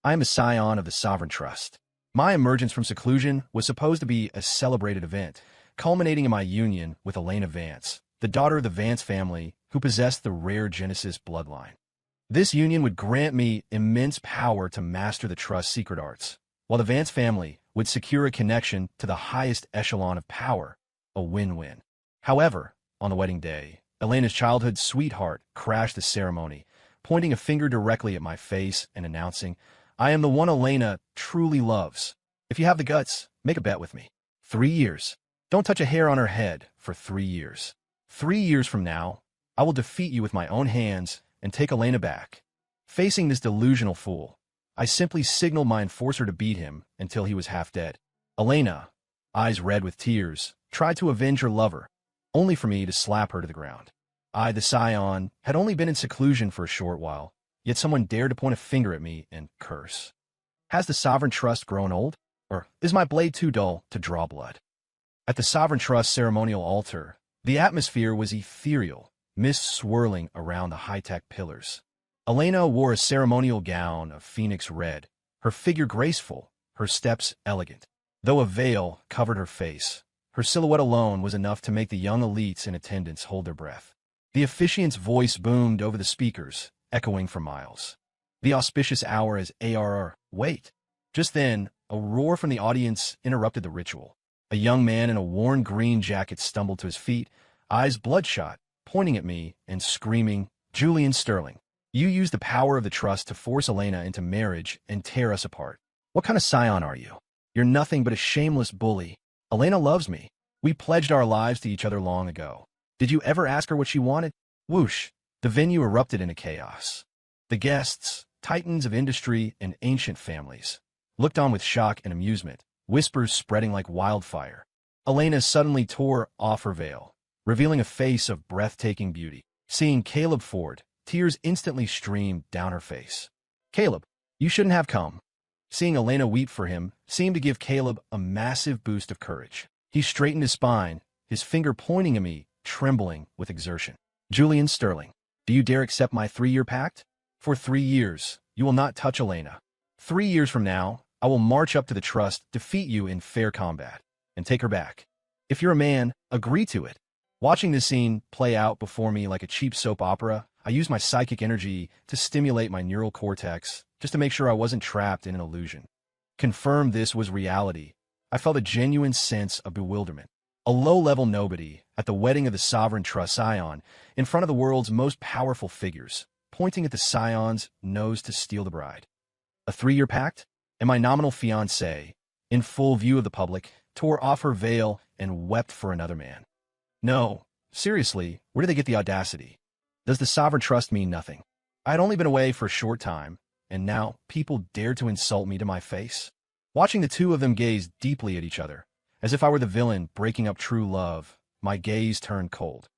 I am a scion of the Sovereign Trust. My emergence from seclusion was supposed to be a celebrated event, culminating in my union with Elena Vance, the daughter of the Vance family who possessed the rare Genesis bloodline. This union would grant me immense power to master the Trust's secret arts, while the Vance family would secure a connection to the highest echelon of power, a win-win. However, on the wedding day, Elena's childhood sweetheart crashed the ceremony, pointing a finger directly at my face and announcing, "I am the one Elena truly loves. If you have the guts, make a bet with me. 3 years. Don't touch a hair on her head for 3 years. 3 years from now, I will defeat you with my own hands and take Elena back." Facing this delusional fool, I simply signaled my enforcer to beat him until he was half dead. Elena, eyes red with tears, tried to avenge her lover, only for me to slap her to the ground. I, the scion, had only been in seclusion for a short while, yet someone dared to point a finger at me and curse. Has the Sovereign Trust grown old? Or is my blade too dull to draw blood? At the Sovereign Trust ceremonial altar, the atmosphere was ethereal, mist swirling around the high-tech pillars. Elena wore a ceremonial gown of phoenix red, her figure graceful, her steps elegant. Though a veil covered her face, her silhouette alone was enough to make the young elites in attendance hold their breath. The officiant's voice boomed over the speakers, echoing for miles. The auspicious hour as ARR. Wait. Just then, a roar from the audience interrupted the ritual. A young man in a worn green jacket stumbled to his feet, eyes bloodshot, pointing at me and screaming, "Julian Sterling, you used the power of the Trust to force Elena into marriage and tear us apart. What kind of scion are you? You're nothing but a shameless bully. Elena loves me. We pledged our lives to each other long ago. Did you ever ask her what she wanted?" Whoosh! The venue erupted into chaos. The guests, titans of industry and ancient families, looked on with shock and amusement, whispers spreading like wildfire. Elena suddenly tore off her veil, revealing a face of breathtaking beauty. Seeing Caleb Ford, tears instantly streamed down her face. "Caleb, you shouldn't have come." Seeing Elena weep for him seemed to give Caleb a massive boost of courage. He straightened his spine, his finger pointing at me, trembling with exertion. "Julian Sterling, do you dare accept my 3-year pact? For 3 years, you will not touch Elena. 3 years from now, I will march up to the Trust, defeat you in fair combat, and take her back. If you're a man, agree to it." Watching this scene play out before me like a cheap soap opera, I used my psychic energy to stimulate my neural cortex, just to make sure I wasn't trapped in an illusion. Confirmed this was reality, I felt a genuine sense of bewilderment. A low-level nobody at the wedding of the Sovereign Trust Scion, in front of the world's most powerful figures, pointing at the Scion's nose to steal the bride. A 3-year pact? And my nominal fiancée, in full view of the public, tore off her veil and wept for another man. No, seriously, where did they get the audacity? Does the Sovereign Trust mean nothing? I had only been away for a short time, and now people dared to insult me to my face. Watching the two of them gaze deeply at each other, as if I were the villain breaking up true love, my gaze turned cold.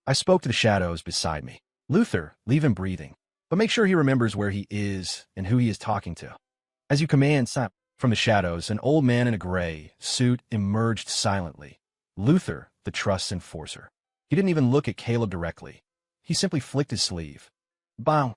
I spoke to the shadows beside me. "Luther, leave him breathing, but make sure he remembers where he is and who he is talking to." "As you command, Sam." From the shadows, an old man in a gray suit emerged silently. Luther, the Trust's enforcer. He didn't even look at Caleb directly. He simply flicked his sleeve. Bang!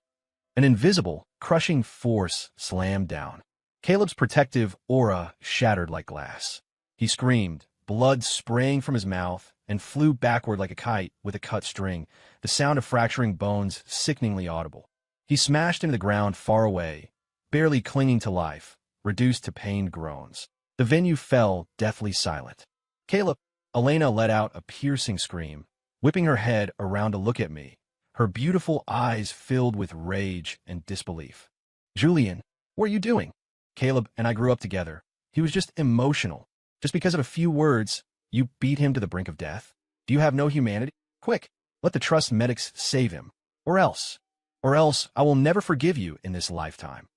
An invisible, crushing force slammed down. Caleb's protective aura shattered like glass. He screamed, blood spraying from his mouth, and flew backward like a kite with a cut string, the sound of fracturing bones sickeningly audible. He smashed into the ground far away, barely clinging to life, reduced to pained groans. The venue fell deathly silent. "Caleb!" Elena let out a piercing scream, whipping her head around to look at me, her beautiful eyes filled with rage and disbelief. "Julian, what are you doing?" "Caleb and I grew up together. He was just emotional. Just because of a few words, you beat him to the brink of death? Do you have no humanity? Quick, let the Trust medics save him. Or else I will never forgive you in this lifetime."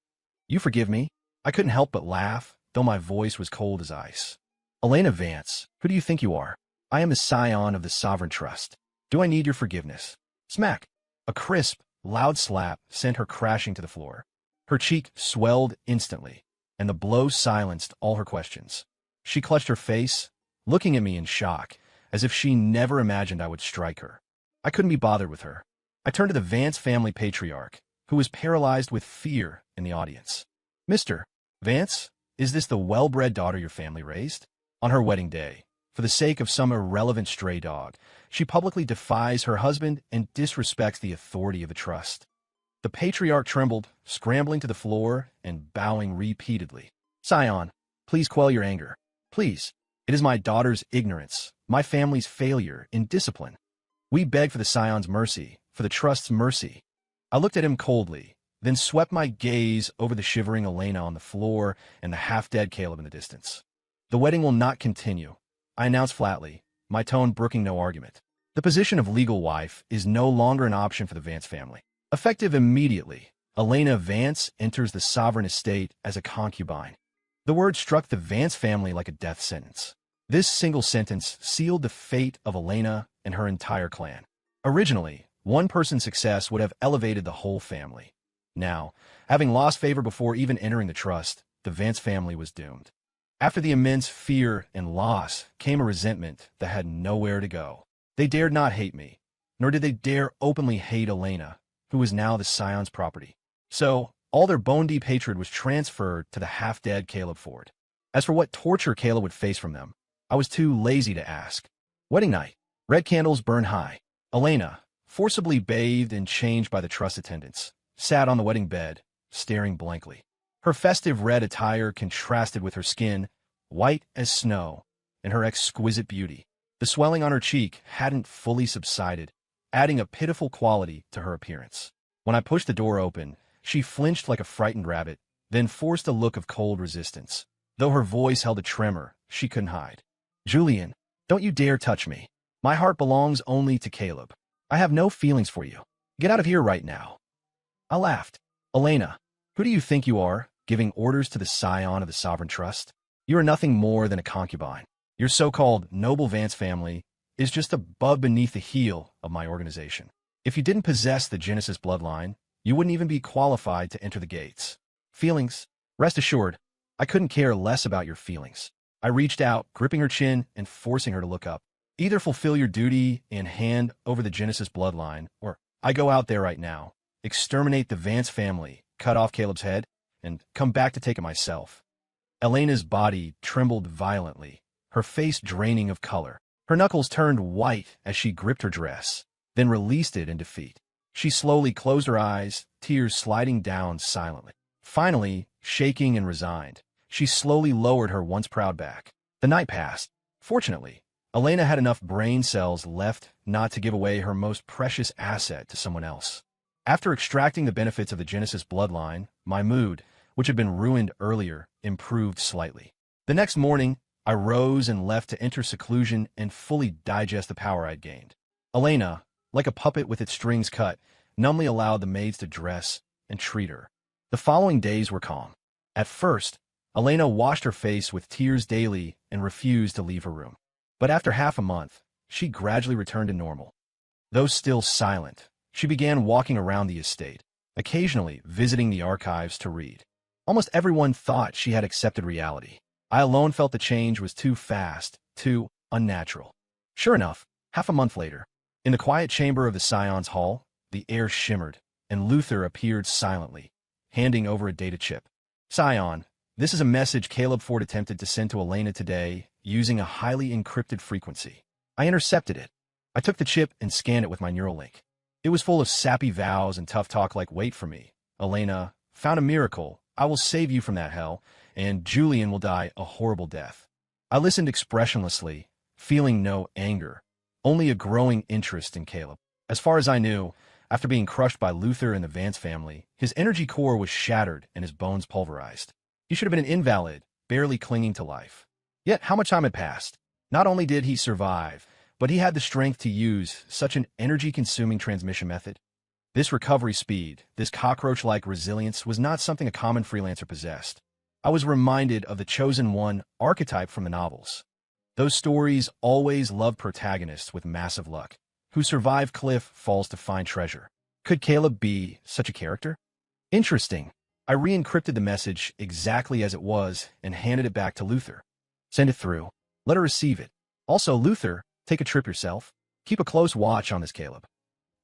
"You forgive me?" I couldn't help but laugh, though my voice was cold as ice. "Elena Vance, who do you think you are? I am the scion of the Sovereign Trust. Do I need your forgiveness?" Smack! A crisp, loud slap sent her crashing to the floor. Her cheek swelled instantly, and the blow silenced all her questions. She clutched her face, looking at me in shock, as if she never imagined I would strike her. I couldn't be bothered with her. I turned to the Vance family patriarch, who was paralyzed with fear in the audience. Mr. Vance, is this the well-bred daughter your family raised? On her wedding day, for the sake of some irrelevant stray dog, she publicly defies her husband and disrespects the authority of the trust. The patriarch trembled, scrambling to the floor and bowing repeatedly. Scion, please quell your anger. Please. It is my daughter's ignorance, my family's failure in discipline. We beg for the Scion's mercy, for the trust's mercy. I looked at him coldly, then swept my gaze over the shivering Elena on the floor and the half-dead Caleb in the distance. The wedding will not continue, I announced flatly, my tone brooking no argument. The position of legal wife is no longer an option for the Vance family. Effective immediately, Elena Vance enters the sovereign estate as a concubine. The word struck the Vance family like a death sentence. This single sentence sealed the fate of Elena and her entire clan. Originally, one person's success would have elevated the whole family. Now, having lost favor before even entering the trust, the Vance family was doomed. After the immense fear and loss came a resentment that had nowhere to go. They dared not hate me, nor did they dare openly hate Elena, who was now the Scion's property. So, all their bone-deep hatred was transferred to the half-dead Caleb Ford. As for what torture Caleb would face from them, I was too lazy to ask. Wedding night. Red candles burn high. Elena, forcibly bathed and changed by the trust attendants, sat on the wedding bed, staring blankly. Her festive red attire contrasted with her skin, white as snow, and her exquisite beauty. The swelling on her cheek hadn't fully subsided, adding a pitiful quality to her appearance. When I pushed the door open, she flinched like a frightened rabbit, then forced a look of cold resistance. Though her voice held a tremor, she couldn't hide. Julian, don't you dare touch me. My heart belongs only to Caleb. I have no feelings for you. Get out of here right now. I laughed. Elena, who do you think you are, giving orders to the scion of the sovereign trust? You are nothing more than a concubine. Your so-called noble Vance family is just a bug beneath the heel of my organization. If you didn't possess the Genesis bloodline, you wouldn't even be qualified to enter the gates. Feelings? Rest assured, I couldn't care less about your feelings. I reached out, gripping her chin and forcing her to look up. Either fulfill your duty and hand over the Genesis bloodline, or I go out there right now, exterminate the Vance family, cut off Caleb's head, and come back to take it myself. Elena's body trembled violently, her face draining of color. Her knuckles turned white as she gripped her dress, then released it in defeat. She slowly closed her eyes, tears sliding down silently. Finally, shaking and resigned, she slowly lowered her once proud back. The night passed. Fortunately, Elena had enough brain cells left not to give away her most precious asset to someone else. After extracting the benefits of the Genesis bloodline, my mood, which had been ruined earlier, improved slightly. The next morning, I rose and left to enter seclusion and fully digest the power I'd gained. Elena, like a puppet with its strings cut, numbly allowed the maids to dress and treat her. The following days were calm. At first, Elena washed her face with tears daily and refused to leave her room. But after half a month, she gradually returned to normal. Though still silent, she began walking around the estate, occasionally visiting the archives to read. Almost everyone thought she had accepted reality. I alone felt the change was too fast, too unnatural. Sure enough, half a month later, in the quiet chamber of the Scion's hall, the air shimmered, and Luther appeared silently, handing over a data chip. Scion, this is a message Caleb Ford attempted to send to Elena today using a highly encrypted frequency. I intercepted it. I took the chip and scanned it with my neural link. It was full of sappy vows and tough talk like wait for me. Elena, found a miracle. I will save you from that hell, and Julian will die a horrible death. I listened expressionlessly, feeling no anger, only a growing interest in Caleb. As far as I knew, after being crushed by Luther and the Vance family, his energy core was shattered and his bones pulverized. He should have been an invalid, barely clinging to life. Yet how much time had passed? Not only did he survive, but he had the strength to use such an energy-consuming transmission method. This recovery speed, this cockroach-like resilience was not something a common freelancer possessed. I was reminded of the Chosen One archetype from the novels. Those stories always loved protagonists with massive luck, who survive cliff falls to find treasure. Could Caleb be such a character? Interesting. I re-encrypted the message exactly as it was and handed it back to Luther. Send it through. Let her receive it. Also, Luther, take a trip yourself. Keep a close watch on this Caleb.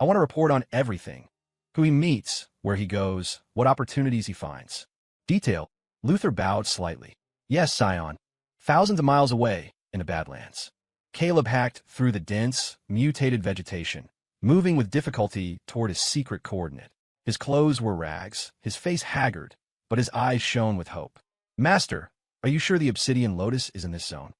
I want to report on everything. Who he meets, where he goes, what opportunities he finds. Detail. Luther bowed slightly. Yes, Scion. Thousands of miles away, in the Badlands. Caleb hacked through the dense, mutated vegetation, moving with difficulty toward his secret coordinate. His clothes were rags, his face haggard, but his eyes shone with hope. Master, are you sure the obsidian lotus is in this zone?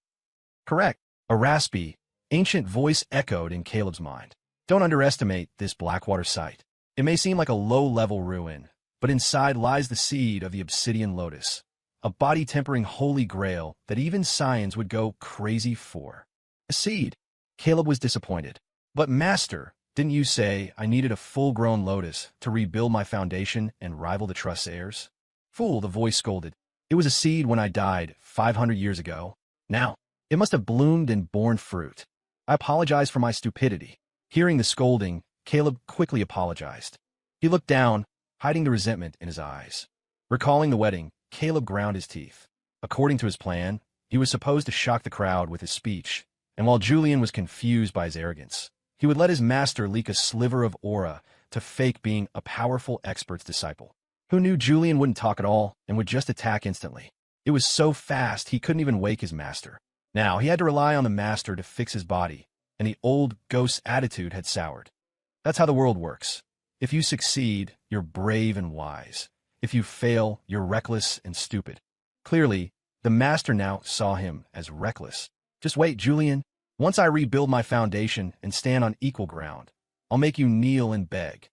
Correct. A raspy, ancient voice echoed in Caleb's mind. Don't underestimate this Blackwater site. It may seem like a low-level ruin, but inside lies the seed of the obsidian lotus, a body-tempering holy grail that even science would go crazy for. A seed. Caleb was disappointed. But Master, didn't you say I needed a full-grown lotus to rebuild my foundation and rival the Trust's heirs? Fool, the voice scolded. It was a seed when I died 500 years ago. Now, it must have bloomed and borne fruit. I apologize for my stupidity. Hearing the scolding, Caleb quickly apologized. He looked down, hiding the resentment in his eyes. Recalling the wedding, Caleb ground his teeth. According to his plan, he was supposed to shock the crowd with his speech, and while Julian was confused by his arrogance, he would let his master leak a sliver of aura to fake being a powerful expert's disciple. Who knew Julian wouldn't talk at all and would just attack instantly? It was so fast he couldn't even wake his master. Now he had to rely on the master to fix his body, and the old ghost's attitude had soured. That's how the world works. If you succeed, you're brave and wise. If you fail, you're reckless and stupid. Clearly, the master now saw him as reckless. Just wait, Julian. Once I rebuild my foundation and stand on equal ground, I'll make you kneel and beg.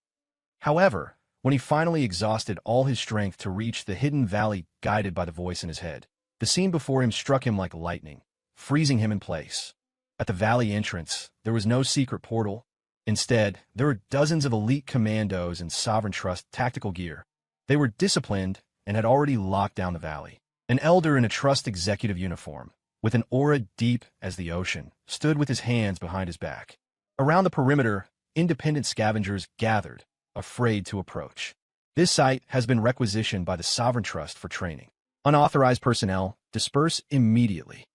However, when he finally exhausted all his strength to reach the hidden valley guided by the voice in his head, the scene before him struck him like lightning, freezing him in place. At the valley entrance, there was no secret portal. Instead, there were dozens of elite commandos in Sovereign Trust tactical gear. They were disciplined and had already locked down the valley. An elder in a Trust executive uniform, with an aura deep as the ocean, stood with his hands behind his back. Around the perimeter, independent scavengers gathered, afraid to approach. This site has been requisitioned by the Sovereign Trust for training. Unauthorized personnel disperse immediately.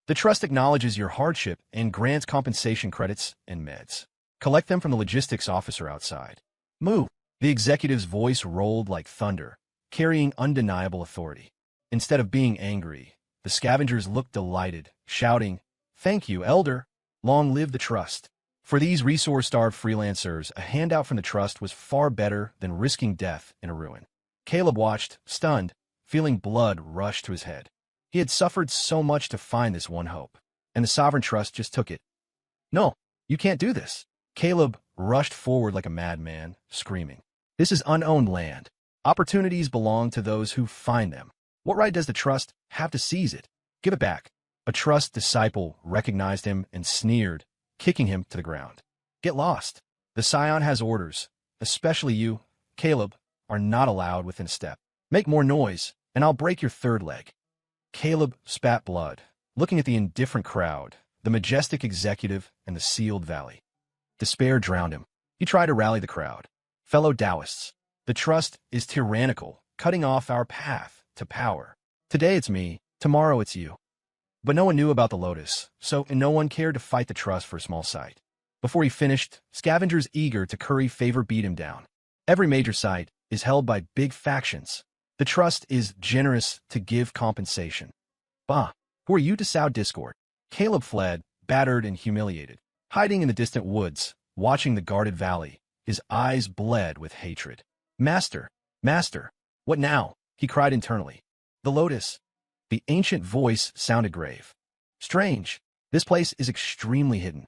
The Trust acknowledges your hardship and grants compensation credits and meds. Collect them from the logistics officer outside. Move. The executive's voice rolled like thunder, carrying undeniable authority. Instead of being angry, the scavengers looked delighted, shouting, "Thank you, Elder! Long live the Trust!" For these resource-starved freelancers, a handout from the Trust was far better than risking death in a ruin. Caleb watched, stunned, feeling blood rush to his head. He had suffered so much to find this one hope, and the Sovereign Trust just took it. "No, you can't do this!" Caleb rushed forward like a madman, screaming. "This is unowned land. Opportunities belong to those who find them. What right does the Trust have to seize it? Give it back." A Trust disciple recognized him and sneered, kicking him to the ground. "Get lost. The Scion has orders. Especially you, Caleb, are not allowed within a step. Make more noise, and I'll break your third leg." Caleb spat blood, looking at the indifferent crowd, the majestic executive, and the sealed valley. Despair drowned him. He tried to rally the crowd. "Fellow Taoists, the Trust is tyrannical, cutting off our path to power. Today it's me, tomorrow it's you." But no one knew about the Lotus, so no one cared to fight the Trust for a small site. Before he finished, scavengers eager to curry favor beat him down. Every major site is held by big factions. The Trust is generous to give compensation. Bah, who are you to sow discord? Caleb fled, battered and humiliated, hiding in the distant woods, watching the guarded valley. His eyes bled with hatred. "Master, Master, what now?" he cried internally. "The Lotus." The ancient voice sounded grave. "Strange. This place is extremely hidden.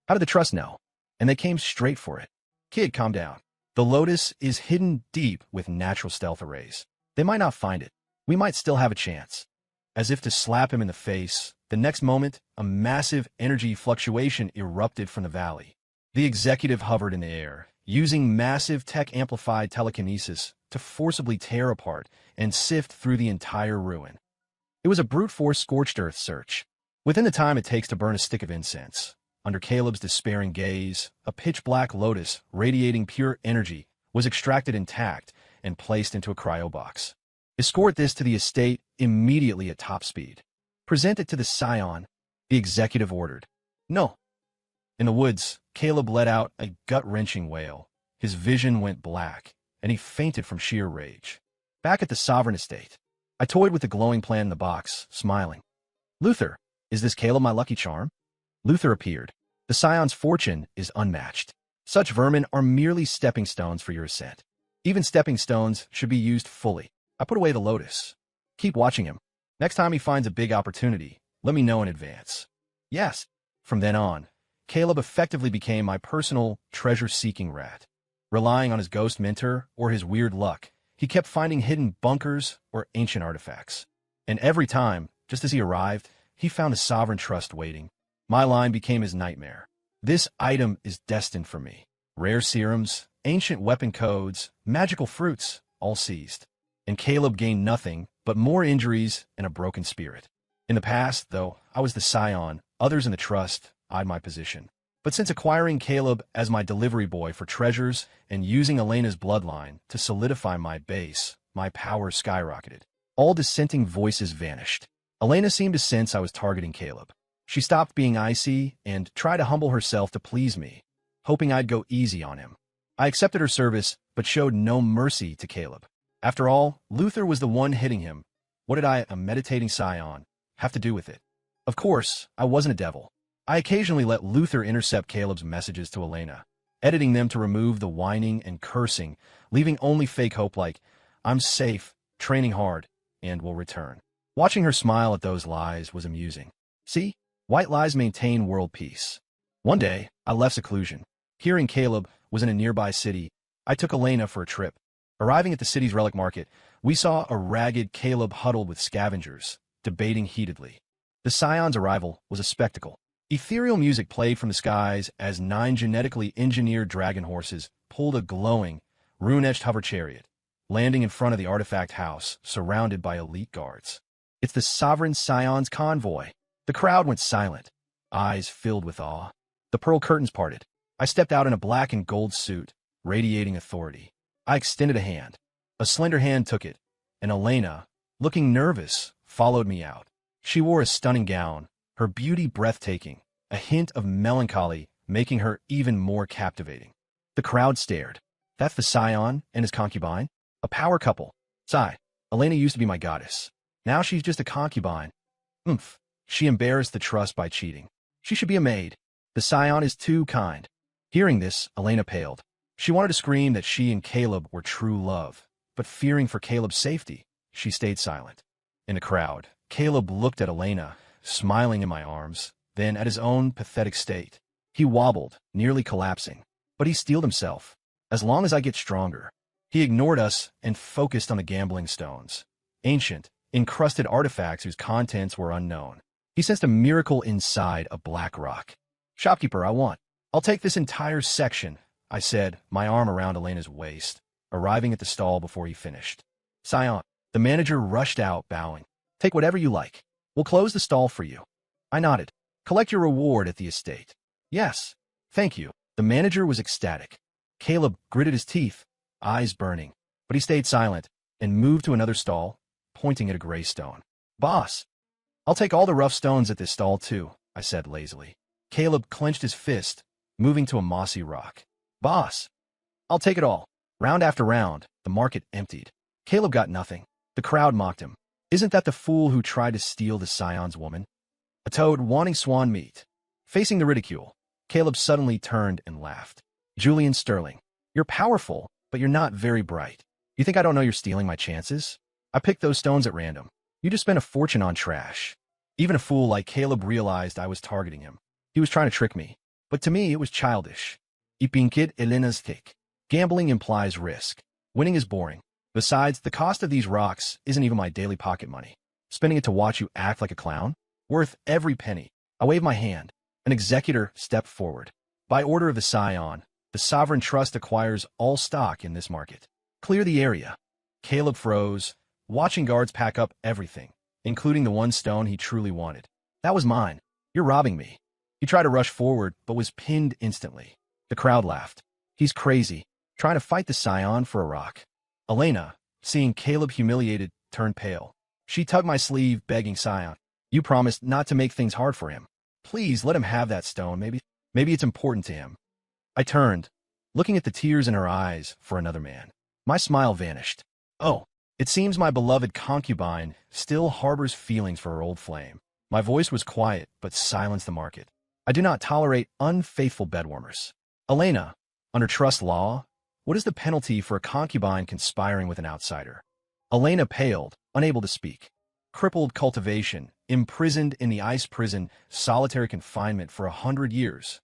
How did the Trust know?" And they came straight for it. "Kid, calm down. The Lotus is hidden deep with natural stealth arrays. They might not find it. We might still have a chance." As if to slap him in the face, the next moment, a massive energy fluctuation erupted from the valley. The executive hovered in the air, using massive tech-amplified telekinesis to forcibly tear apart and sift through the entire ruin. It was a brute-force scorched earth search. Within the time it takes to burn a stick of incense, under Caleb's despairing gaze, a pitch-black lotus radiating pure energy was extracted intact and placed into a cryobox. "Escort this to the estate immediately at top speed. Present it to the Scion," the executive ordered. "No." In the woods, Caleb let out a gut-wrenching wail. His vision went black, and he fainted from sheer rage. Back at the Sovereign Estate, I toyed with the glowing plan in the box, smiling. Luther, is this Caleb my lucky charm? Luther appeared. The Scion's fortune is unmatched. Such vermin are merely stepping stones for your ascent. Even stepping stones should be used fully. I put away the lotus. Keep watching him. Next time he finds a big opportunity, let me know in advance. Yes. From then on, Caleb effectively became my personal treasure-seeking rat. Relying on his ghost mentor or his weird luck, he kept finding hidden bunkers or ancient artifacts. And every time, just as he arrived, he found a sovereign trust waiting. My line became his nightmare. This item is destined for me. Rare serums, ancient weapon codes, magical fruits, all seized. And Caleb gained nothing but more injuries and a broken spirit. In the past, though, I was the scion. Others in the trust eyed my position. But since acquiring Caleb as my delivery boy for treasures and using Elena's bloodline to solidify my base, my power skyrocketed. All dissenting voices vanished. Elena seemed to sense I was targeting Caleb. She stopped being icy and tried to humble herself to please me, hoping I'd go easy on him. I accepted her service, but showed no mercy to Caleb. After all, Luther was the one hitting him. What did I, a meditating scion, have to do with it? Of course, I wasn't a devil. I occasionally let Luther intercept Caleb's messages to Elena, editing them to remove the whining and cursing, leaving only fake hope like, I'm safe, training hard, and will return. Watching her smile at those lies was amusing. See, white lies maintain world peace. One day, I left seclusion. Hearing Caleb was in a nearby city, I took Elena for a trip. Arriving at the city's relic market, we saw a ragged Caleb huddled with scavengers, debating heatedly. The Scion's arrival was a spectacle. Ethereal music played from the skies as 9 genetically engineered dragon horses pulled a glowing, rune-etched hover chariot, landing in front of the artifact house, surrounded by elite guards. It's the Sovereign Scion's convoy. The crowd went silent, eyes filled with awe. The pearl curtains parted. I stepped out in a black and gold suit, radiating authority. I extended a hand. A slender hand took it, and Elena, looking nervous, followed me out. She wore a stunning gown, her beauty breathtaking, a hint of melancholy making her even more captivating. The crowd stared. That's the Scion and his concubine? A power couple. Sigh. Elena used to be my goddess. Now she's just a concubine. Oomph. She embarrassed the trust by cheating. She should be a maid. The Scion is too kind. Hearing this, Elena paled. She wanted to scream that she and Caleb were true love, but fearing for Caleb's safety, she stayed silent. In the crowd, Caleb looked at Elena, smiling in my arms, then at his own pathetic state. He wobbled, nearly collapsing, but he steeled himself. As long as I get stronger. He ignored us and focused on the gambling stones. Ancient, encrusted artifacts whose contents were unknown. He sensed a miracle inside a black rock. Shopkeeper, I want. I'll take this entire section, I said, my arm around Elena's waist, arriving at the stall before he finished. Scion. The manager rushed out, bowing. Take whatever you like. We'll close the stall for you. I nodded. Collect your reward at the estate. Yes. Thank you. The manager was ecstatic. Caleb gritted his teeth, eyes burning, but he stayed silent and moved to another stall, pointing at a gray stone. Boss. I'll take all the rough stones at this stall too, I said lazily. Caleb clenched his fist, moving to a mossy rock. Boss. I'll take it all. Round after round, the market emptied. Caleb got nothing. The crowd mocked him. Isn't that the fool who tried to steal the Scion's woman? A toad wanting swan meat. Facing the ridicule, Caleb suddenly turned and laughed. Julian Sterling, you're powerful, but you're not very bright. You think I don't know you're stealing my chances? I picked those stones at random. You just spent a fortune on trash. Even a fool like Caleb realized I was targeting him. He was trying to trick me. But to me, it was childish. Ipinkit Elena's thick. Gambling implies risk. Winning is boring. Besides, the cost of these rocks isn't even my daily pocket money. Spending it to watch you act like a clown? Worth every penny. I waved my hand. An executor stepped forward. By order of the Scion, the Sovereign Trust acquires all stock in this market. Clear the area. Caleb froze, watching guards pack up everything, including the one stone he truly wanted. That was mine. You're robbing me. He tried to rush forward, but was pinned instantly. The crowd laughed. He's crazy, trying to fight the Scion for a rock. Elena, seeing Caleb humiliated, turned pale. She tugged my sleeve, begging Scion, you promised not to make things hard for him. Please let him have that stone, maybe it's important to him. I turned, looking at the tears in her eyes for another man. My smile vanished. Oh, It seems my beloved concubine still harbors feelings for her old flame. My voice was quiet, but silenced the market. I do not tolerate unfaithful bedwarmers. Elena, under trust law, what is the penalty for a concubine conspiring with an outsider? Elena paled, unable to speak. Crippled cultivation, imprisoned in the ice prison, solitary confinement for 100 years.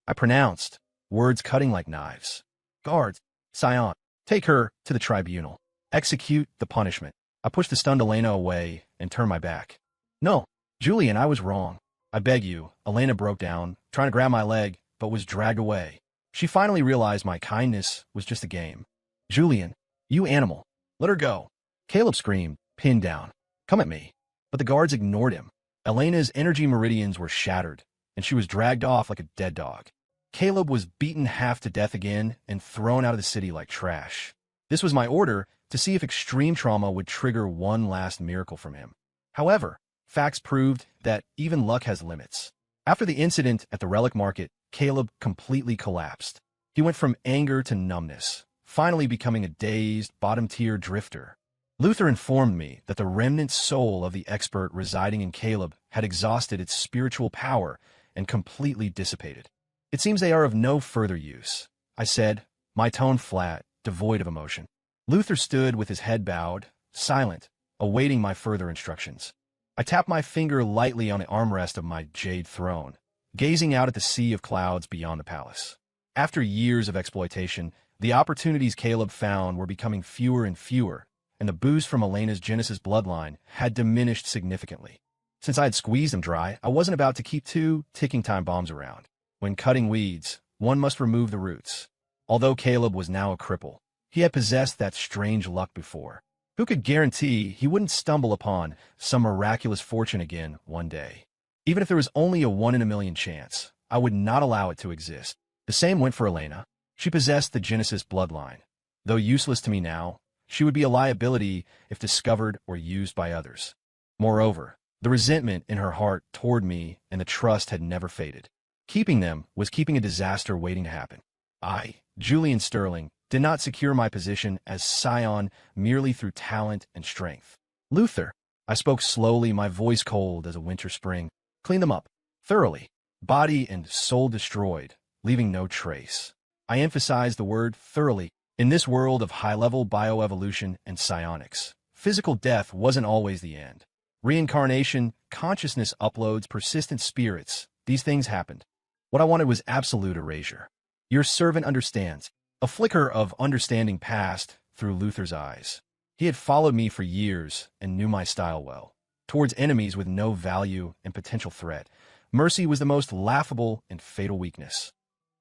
I pronounced, words cutting like knives. Guards, Scion, take her to the tribunal. Execute the punishment. I pushed the stunned Elena away and turned my back. No, Julian, I was wrong. I beg you. Elena broke down, trying to grab my leg, but was dragged away. She finally realized my kindness was just a game. Julian, you animal. Let her go. Caleb screamed, pinned down. Come at me. But the guards ignored him. Elena's energy meridians were shattered, and she was dragged off like a dead dog. Caleb was beaten half to death again and thrown out of the city like trash. This was my order to see if extreme trauma would trigger one last miracle from him. However, facts proved that even luck has limits. After the incident at the relic market, Caleb completely collapsed. He went from anger to numbness, finally becoming a dazed, bottom-tier drifter. Luther informed me that the remnant soul of the expert residing in Caleb had exhausted its spiritual power and completely dissipated. It seems they are of no further use, I said, my tone flat, devoid of emotion. Luther stood with his head bowed, silent, awaiting my further instructions. I tapped my finger lightly on the armrest of my jade throne, gazing out at the sea of clouds beyond the palace. After years of exploitation, the opportunities Caleb found were becoming fewer and fewer, and the boost from Elena's Genesis bloodline had diminished significantly. Since I had squeezed him dry, I wasn't about to keep 2 ticking time bombs around. When cutting weeds, one must remove the roots. Although Caleb was now a cripple, he had possessed that strange luck before. Who could guarantee he wouldn't stumble upon some miraculous fortune again one day? Even if there was only a 1 in a million chance, I would not allow it to exist. The same went for Elena. She possessed the Genesis bloodline. Though useless to me now, she would be a liability if discovered or used by others. Moreover, the resentment in her heart toward me and the trust had never faded. Keeping them was keeping a disaster waiting to happen. I, Julian Sterling, did not secure my position as Scion merely through talent and strength. Luther, I spoke slowly, my voice cold as a winter spring, clean them up, thoroughly, body and soul destroyed, leaving no trace. I emphasized the word thoroughly. In this world of high-level bioevolution and psionics, physical death wasn't always the end. Reincarnation, consciousness uploads, persistent spirits, these things happened. What I wanted was absolute erasure. Your servant understands. A flicker of understanding passed through Luther's eyes. He had followed me for years and knew my style well. Towards enemies with no value and potential threat, mercy was the most laughable and fatal weakness.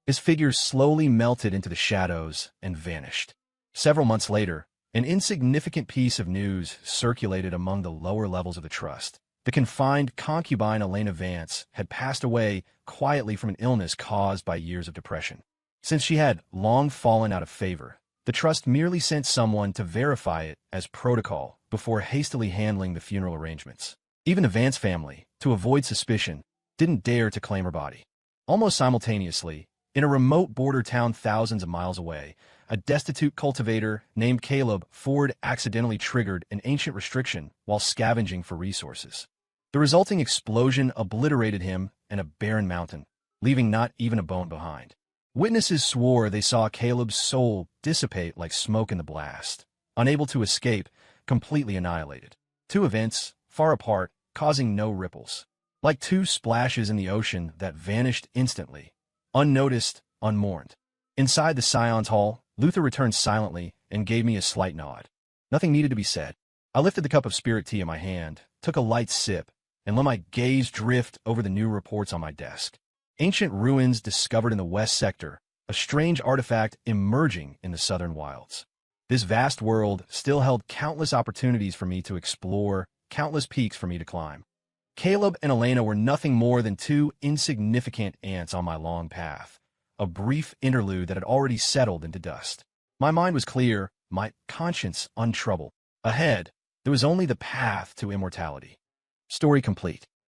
His figure slowly melted into the shadows and vanished. Several months later, an insignificant piece of news circulated among the lower levels of the trust. The confined concubine Elena Vance had passed away quietly from an illness caused by years of depression. Since she had long fallen out of favor, the trust merely sent someone to verify it as protocol before hastily handling the funeral arrangements. Even the Vance family, to avoid suspicion, didn't dare to claim her body. Almost simultaneously, in a remote border town thousands of miles away, a destitute cultivator named Caleb Ford accidentally triggered an ancient restriction while scavenging for resources. The resulting explosion obliterated him and a barren mountain, leaving not even a bone behind. Witnesses swore they saw Caleb's soul dissipate like smoke in the blast, unable to escape, completely annihilated. 2 events, far apart, causing no ripples. Like 2 splashes in the ocean that vanished instantly, unnoticed, unmourned. Inside the Scion's hall, Luther returned silently and gave me a slight nod. Nothing needed to be said. I lifted the cup of spirit tea in my hand, took a light sip, and let my gaze drift over the new reports on my desk. Ancient ruins discovered in the west sector, a strange artifact emerging in the southern wilds. This vast world still held countless opportunities for me to explore, countless peaks for me to climb. Caleb and Elena were nothing more than 2 insignificant ants on my long path, a brief interlude that had already settled into dust. My mind was clear, my conscience untroubled. Ahead, there was only the path to immortality. Story complete.